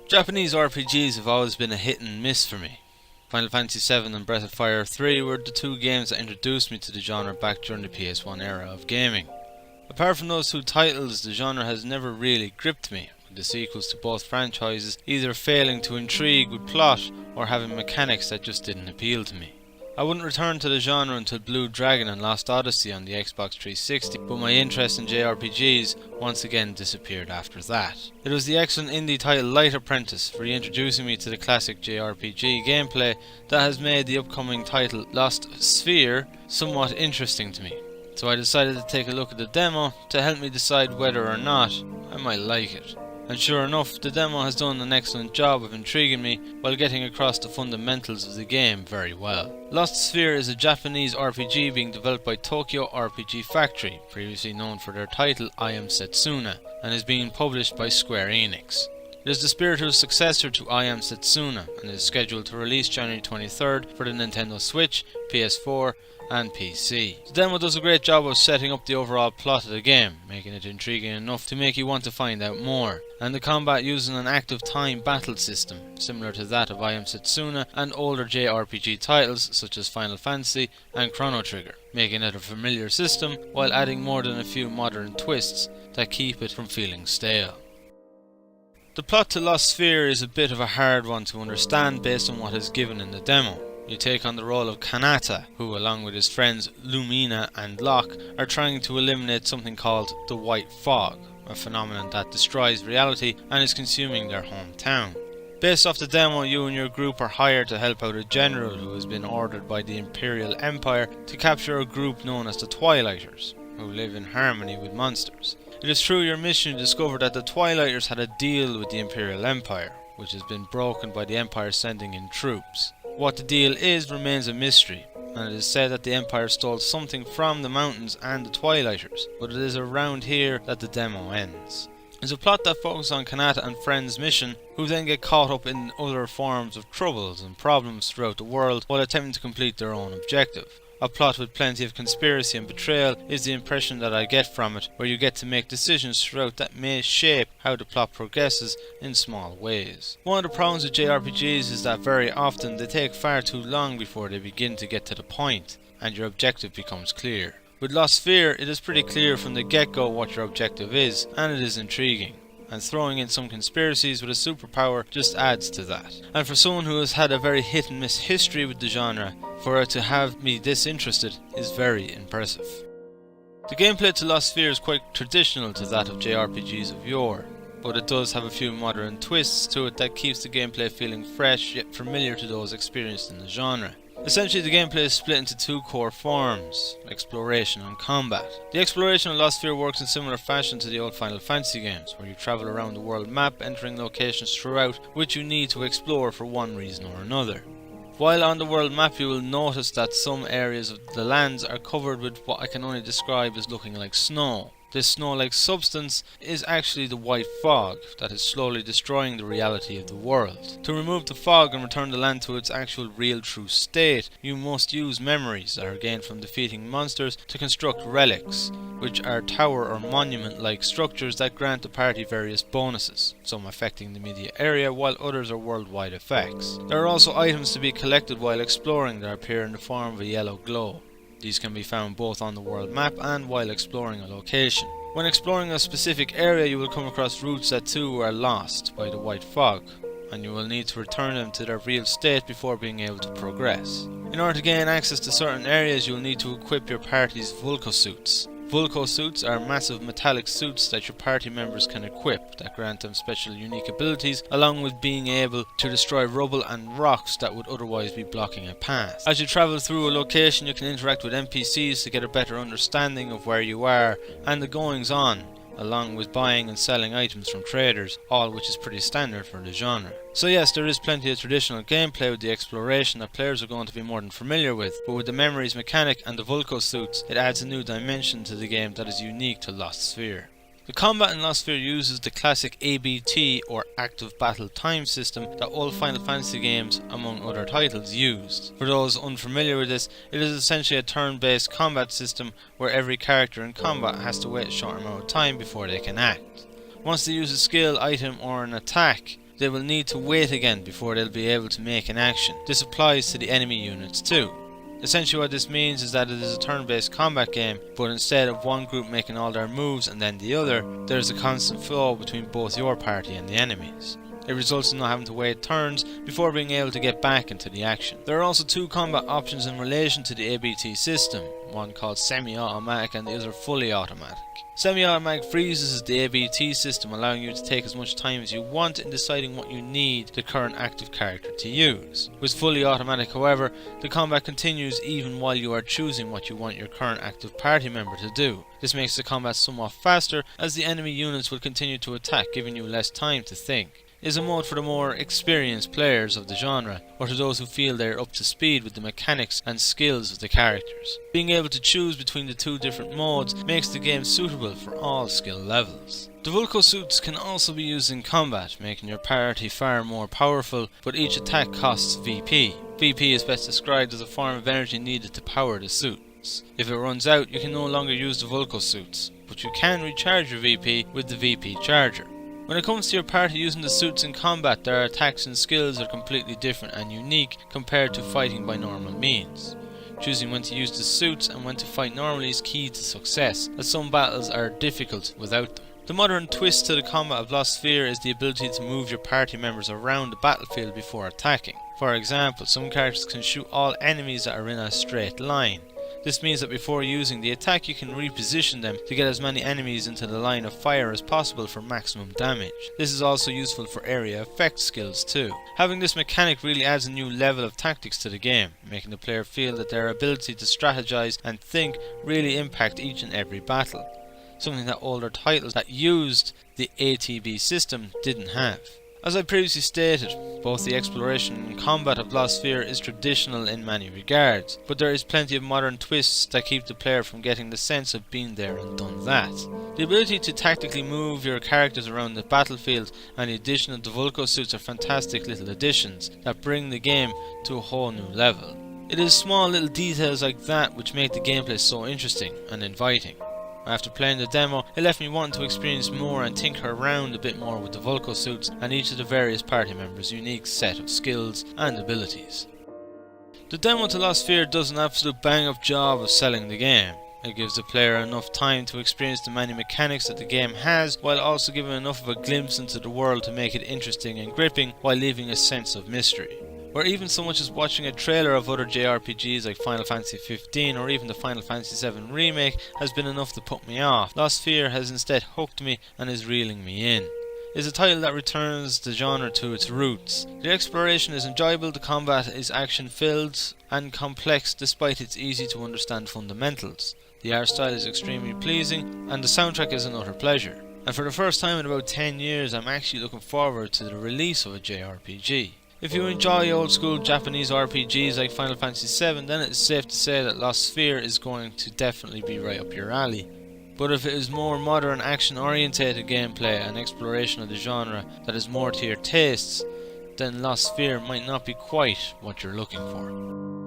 Japanese RPGs have always been a hit and miss for me. Final Fantasy VII and Breath of Fire 3 were the two games that introduced me to the genre back during the PS1 era of gaming. Apart from those two titles, the genre has never really gripped me, with the sequels to both franchises either failing to intrigue with plot or having mechanics that just didn't appeal to me. I wouldn't return to the genre until Blue Dragon and Lost Odyssey on the Xbox 360, but my interest in JRPGs once again disappeared after that. It was the excellent indie title Light Apprentice reintroducing me to the classic JRPG gameplay that has made the upcoming title Lost Sphear somewhat interesting to me. So I decided to take a look at the demo to help me decide whether or not I might like it. And sure enough, the demo has done an excellent job of intriguing me while getting across the fundamentals of the game very well. Lost Sphear is a Japanese RPG being developed by Tokyo RPG Factory, previously known for their title I Am Setsuna, and is being published by Square Enix. It is the spiritual successor to I Am Setsuna and is scheduled to release January 23rd for the Nintendo Switch, PS4 and PC. The demo does a great job of setting up the overall plot of the game, making it intriguing enough to make you want to find out more, and the combat using an active time battle system, similar to that of I Am Setsuna and older JRPG titles such as Final Fantasy and Chrono Trigger, making it a familiar system while adding more than a few modern twists that keep it from feeling stale. The plot to Lost Sphear is a bit of a hard one to understand based on what is given in the demo. You take on the role of Kanata, who along with his friends Lumina and Locke are trying to eliminate something called the White Fog, a phenomenon that destroys reality and is consuming their hometown. Based off the demo, you and your group are hired to help out a general who has been ordered by the Imperial Empire to capture a group known as the Twilighters, who live in harmony with monsters. It is through your mission to discover that the Twilighters had a deal with the Imperial Empire, which has been broken by the Empire sending in troops. What the deal is remains a mystery, and it is said that the Empire stole something from the mountains and the Twilighters, but it is around here that the demo ends. It's a plot that focuses on Kanata and friends' mission, who then get caught up in other forms of troubles and problems throughout the world while attempting to complete their own objective. A plot with plenty of conspiracy and betrayal is the impression that I get from it, where you get to make decisions throughout that may shape how the plot progresses in small ways. One of the problems with JRPGs is that very often they take far too long before they begin to get to the point, and your objective becomes clear. With Lost Sphear, it is pretty clear from the get-go what your objective is, and it is intriguing. And throwing in some conspiracies with a superpower just adds to that. And for someone who has had a very hit and miss history with the genre, for it to have me this interested is very impressive. The gameplay to Lost Sphear is quite traditional to that of JRPGs of yore, but it does have a few modern twists to it that keeps the gameplay feeling fresh yet familiar to those experienced in the genre. Essentially, the gameplay is split into two core forms, exploration and combat. The exploration of Lost Sphear works in similar fashion to the old Final Fantasy games, where you travel around the world map, entering locations throughout which you need to explore for one reason or another. While on the world map, you will notice that some areas of the lands are covered with what I can only describe as looking like snow. This snow-like substance is actually the white fog that is slowly destroying the reality of the world. To remove the fog and return the land to its actual real true state, you must use memories that are gained from defeating monsters to construct relics, which are tower or monument-like structures that grant the party various bonuses, some affecting the immediate area while others are worldwide effects. There are also items to be collected while exploring that appear in the form of a yellow glow. These can be found both on the world map and while exploring a location. When exploring a specific area, you will come across routes that too are lost by the white fog, and you will need to return them to their real state before being able to progress. In order to gain access to certain areas, you will need to equip your party's Vulko suits. Vulko suits are massive metallic suits that your party members can equip that grant them special unique abilities, along with being able to destroy rubble and rocks that would otherwise be blocking a path. As you travel through a location, you can interact with NPCs to get a better understanding of where you are and the goings on, along with buying and selling items from traders, all which is pretty standard for the genre. So yes, there is plenty of traditional gameplay with the exploration that players are going to be more than familiar with, but with the memories mechanic and the Vulko suits, it adds a new dimension to the game that is unique to Lost Sphear. The combat in Lost Sphear uses the classic ABT or Active Battle Time system that all Final Fantasy games, among other titles, used. For those unfamiliar with this, it is essentially a turn-based combat system where every character in combat has to wait a short amount of time before they can act. Once they use a skill, item or an attack, they will need to wait again before they'll be able to make an action. This applies to the enemy units too. Essentially what this means is that it is a turn-based combat game, but instead of one group making all their moves and then the other, there is a constant flow between both your party and the enemies. It results in not having to wait turns before being able to get back into the action. There are also two combat options in relation to the ABT system, one called semi-automatic and the other fully automatic. Semi-automatic freezes the ABT system, allowing you to take as much time as you want in deciding what you need the current active character to use. With fully automatic, however, the combat continues even while you are choosing what you want your current active party member to do. This makes the combat somewhat faster, as the enemy units will continue to attack, giving you less time to think. It is a mode for the more experienced players of the genre, or to those who feel they are up to speed with the mechanics and skills of the characters. Being able to choose between the two different modes makes the game suitable for all skill levels. The Vulko suits can also be used in combat, making your party far more powerful, but each attack costs VP. VP is best described as a form of energy needed to power the suits. If it runs out, you can no longer use the Vulko suits, but you can recharge your VP with the VP charger. When it comes to your party using the suits in combat, their attacks and skills are completely different and unique compared to fighting by normal means. Choosing when to use the suits and when to fight normally is key to success, as some battles are difficult without them. The modern twist to the combat of Lost Sphear is the ability to move your party members around the battlefield before attacking. For example, some characters can shoot all enemies that are in a straight line. This means that before using the attack you can reposition them to get as many enemies into the line of fire as possible for maximum damage. This is also useful for area effect skills too. Having this mechanic really adds a new level of tactics to the game, making the player feel that their ability to strategize and think really impact each and every battle, something that older titles that used the ATB system didn't have. As I previously stated, both the exploration and combat of Lost Sphear is traditional in many regards, but there is plenty of modern twists that keep the player from getting the sense of being there and done that. The ability to tactically move your characters around the battlefield and the addition of the Vulko suits are fantastic little additions that bring the game to a whole new level. It is small little details like that which make the gameplay so interesting and inviting. After playing the demo, it left me wanting to experience more and tinker around a bit more with the Vulko suits and each of the various party members' unique set of skills and abilities. The demo to Lost Sphear does an absolute bang-up job of selling the game. It gives the player enough time to experience the many mechanics that the game has, while also giving enough of a glimpse into the world to make it interesting and gripping while leaving a sense of mystery. Or even so much as watching a trailer of other JRPGs like Final Fantasy 15 or even the Final Fantasy 7 remake has been enough to put me off. Lost Sphear has instead hooked me and is reeling me in. It is a title that returns the genre to its roots. The exploration is enjoyable, the combat is action filled and complex despite its easy to understand fundamentals. The art style is extremely pleasing and the soundtrack is an utter pleasure. And for the first time in about 10 years I'm actually looking forward to the release of a JRPG. If you enjoy old school Japanese RPGs like Final Fantasy 7, then it's safe to say that Lost Sphear is going to definitely be right up your alley. But if it is more modern action orientated gameplay and exploration of the genre that is more to your tastes, then Lost Sphear might not be quite what you're looking for.